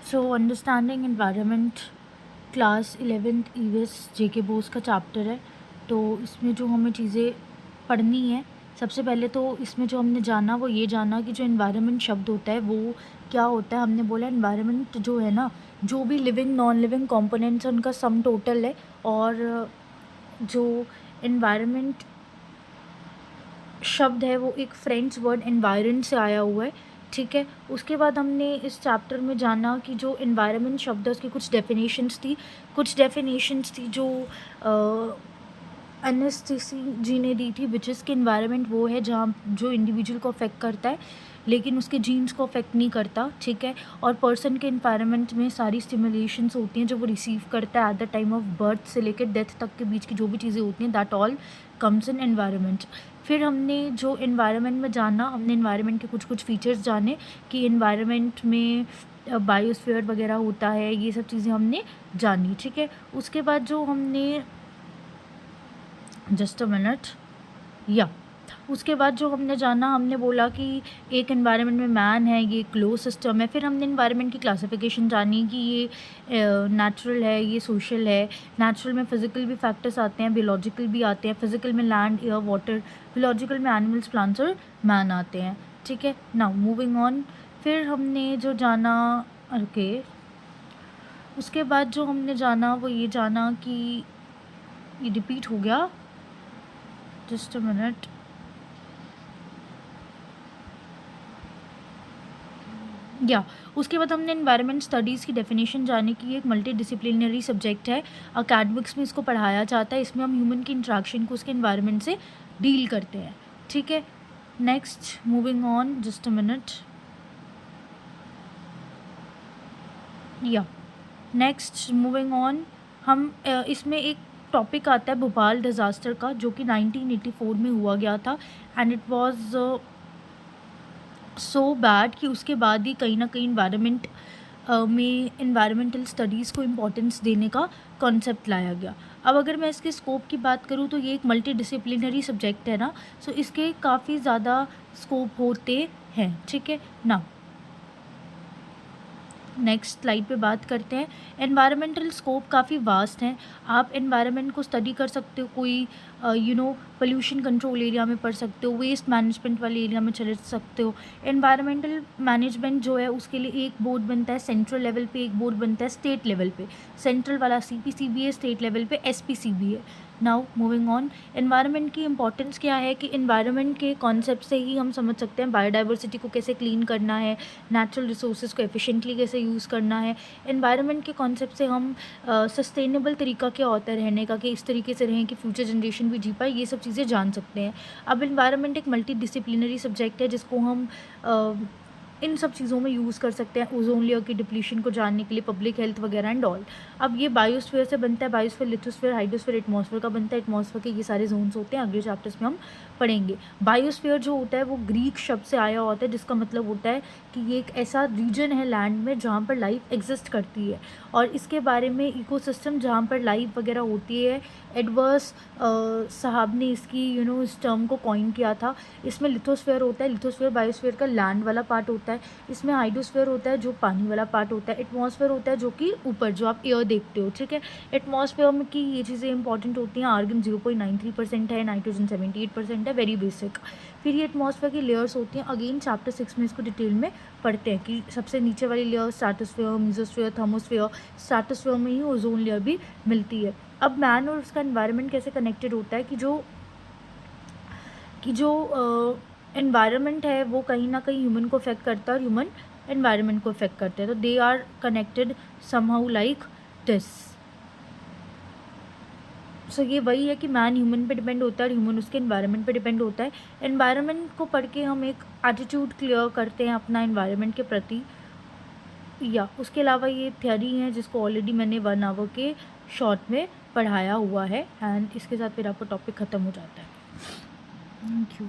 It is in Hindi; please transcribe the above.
सो understanding environment class 11th EVS JK BOSE का चैप्टर है। तो इसमें जो हमें चीज़ें पढ़नी है, सबसे पहले तो इसमें जो हमने जाना वो ये जाना कि जो एनवायरनमेंट शब्द होता है वो क्या होता है। हमने बोला एनवायरनमेंट जो है ना, जो भी लिविंग नॉन लिविंग कंपोनेंट्स हैं उनका सम टोटल है। और जो एनवायरनमेंट शब्द है वो एक फ्रेंच वर्ड एनवायरन से आया हुआ है, ठीक है। उसके बाद हमने इस चैप्टर में जाना कि जो एनवायरनमेंट शब्द है उसकी कुछ डेफिनेशंस थी जो एनएसटीसी जी ने दी थी, विच इज़ कि एनवायरनमेंट वो है जहाँ जो इंडिविजुअल को अफेक्ट करता है लेकिन उसके जीन्स को अफेक्ट नहीं करता, ठीक है। और पर्सन के एनवायरनमेंट में सारी स्टिमुलेशंस होती हैं जो वो रिसीव करता है at the time of birth से लेकर डेथ तक के बीच की जो भी चीज़ें होती हैं, that all comes in environment. फिर हमने जो एनवायरनमेंट में जाना, हमने एनवायरनमेंट के कुछ फीचर्स जाने कि एनवायरनमेंट में बायोस्फीयर वगैरह होता है, ये सब चीज़ें हमने जानी, ठीक है। उसके बाद जो हमने जस्ट अ मिनट या उसके बाद जो हमने जाना, हमने बोला कि एक एनवायरनमेंट में मैन है, ये क्लोज सिस्टम है। फिर हमने एनवायरनमेंट की क्लासिफिकेशन जानी कि ये नेचुरल है, ये सोशल है। नेचुरल में फिजिकल भी फैक्टर्स आते हैं, बायोलॉजिकल भी आते हैं। फिजिकल में लैंड, एयर, वाटर। बायोलॉजिकल में एनिमल्स, प्लांट्स और मैन आते हैं, ठीक है। नाउ मूविंग ऑन, फिर हमने जो जाना, ओके, उसके बाद जो हमने जाना वो ये जाना कि ये रिपीट हो गया, जस्ट अ मिनट। या उसके बाद हमने एनवायरनमेंट स्टडीज़ की डेफिनेशन जाने की। एक मल्टी डिसिप्लिनरी सब्जेक्ट है, अकेडमिक्स में इसको पढ़ाया जाता है। इसमें हम ह्यूमन की इंट्रैक्शन को उसके एनवायरनमेंट से डील करते हैं, ठीक है। Next moving on, just a minute. या नेक्स्ट मूविंग ऑन, हम इसमें एक टॉपिक आता है भोपाल डिज़ास्टर का, जो कि 1984 में हुआ गया था। And it was so bad कि उसके बाद ही कहीं ना कहीं इन्वायरमेंट में इन्वायरमेंटल स्टडीज़ को इम्पोर्टेंस देने का कॉन्सेप्ट लाया गया। अब अगर मैं इसके स्कोप की बात करूँ तो ये एक मल्टी डिसिप्लिनरी सब्जेक्ट है ना, सो इसके काफ़ी ज़्यादा स्कोप होते हैं, ठीक है ना। नेक्स्ट स्लाइड पे बात करते हैं। एनवायरमेंटल स्कोप काफ़ी वास्ट हैं। आप एनवायरनमेंट को स्टडी कर सकते हो, कोई पोल्यूशन कंट्रोल एरिया में पढ़ सकते हो, वेस्ट मैनेजमेंट वाले एरिया में चले सकते हो। एनवायरमेंटल मैनेजमेंट जो है उसके लिए एक बोर्ड बनता है सेंट्रल लेवल पे, एक बोर्ड बनता है स्टेट लेवल पे। सेंट्रल वाला सीपीसीबी है, स्टेट लेवल पे एसपीसीबी है। नाउ मूविंग ऑन, एनवायरनमेंट की इंपॉर्टेंस क्या है कि एनवायरनमेंट के कॉन्सेप्ट से ही हम समझ सकते हैं बायोडाइवर्सिटी को कैसे क्लीन करना है, नेचुरल रिसोर्सेज को एफिशिएंटली कैसे यूज़ करना है। एनवायरनमेंट के कॉन्सेप्ट से हम सस्टेनेबल तरीका क्या होता है रहने का, कि इस तरीके से रहें कि फ्यूचर जनरेशन भी जी पाए, ये सब चीज़ें जान सकते हैं। अब एनवायरनमेंट एक मल्टी डिसिप्लिनरी सब्जेक्ट है जिसको हम इन सब चीज़ों में यूज़ कर सकते हैं, ओजोन लेयर की डिप्लीशन को जानने के लिए, पब्लिक हेल्थ वगैरह एंड ऑल। अब ये बायोस्फीयर से बनता है, बायोस्फीयर, लिथोस्फीयर, हाइड्रोस्फीयर, एटमॉस्फेयर का बनता है। एटमॉस्फेयर के ये सारे जोन्स होते हैं, अगले चैप्टर्स में हम पढ़ेंगे। बायोस्फीयर जो होता है वो ग्रीक शब्द से आया होता है, जिसका मतलब होता है कि ये एक ऐसा रीजन है लैंड में जहाँ पर लाइफ एग्जिस्ट करती है। और इसके बारे में इकोसिस्टम जहाँ पर लाइफ वगैरह होती है, एडवर्स साहब ने इसकी इस टर्म को कॉइन किया था। इसमें लिथोस्फीयर होता है, लिथोस्फीयर बायोस्फीयर का लैंड वाला पार्ट होता है। इसमें हाइड्रोस्फीयर होता है जो पानी वाला पार्ट होता है। एटमॉस्फेयर होता है जो कि ऊपर जो आप एयर देखते हो, ठीक है। एटमॉस्फेयर में की ये चीज़ें इंपॉर्टेंट होती हैं। आर्गन 0.93% है, नाइट्रोजन 78% है, वेरी बेसिक। फिर ये एटमॉस्फेयर की लेयर्स होती हैं। अगेन चैप्टर 6 में इसको डिटेल में पढ़ते हैं कि सबसे नीचे वाली layer stratosphere, mesosphere, thermosphere. Stratosphere में ही ओजोन लेयर भी मिलती है। अब मैन और उसका एनवायरनमेंट कैसे कनेक्टेड होता है कि जो एनवायरनमेंट है वो कहीं ना कहीं ह्यूमन को अफेक्ट करता है और ह्यूमन एनवायरनमेंट को अफेक्ट करते हैं। तो they are connected somehow like this. So ये वही है कि मैन ह्यूमन पे डिपेंड होता है और ह्यूमन उसके एनवायरनमेंट पे डिपेंड होता है। एनवायरनमेंट को पढ़ के हम एक एटीट्यूड क्लियर करते हैं अपना एनवायरनमेंट के प्रति। या उसके अलावा ये थ्योरी है जिसको ऑलरेडी मैंने 1 आवर के शॉर्ट में पढ़ाया हुआ है। एंड इसके साथ फिर आपका टॉपिक ख़त्म हो जाता है। Thank you.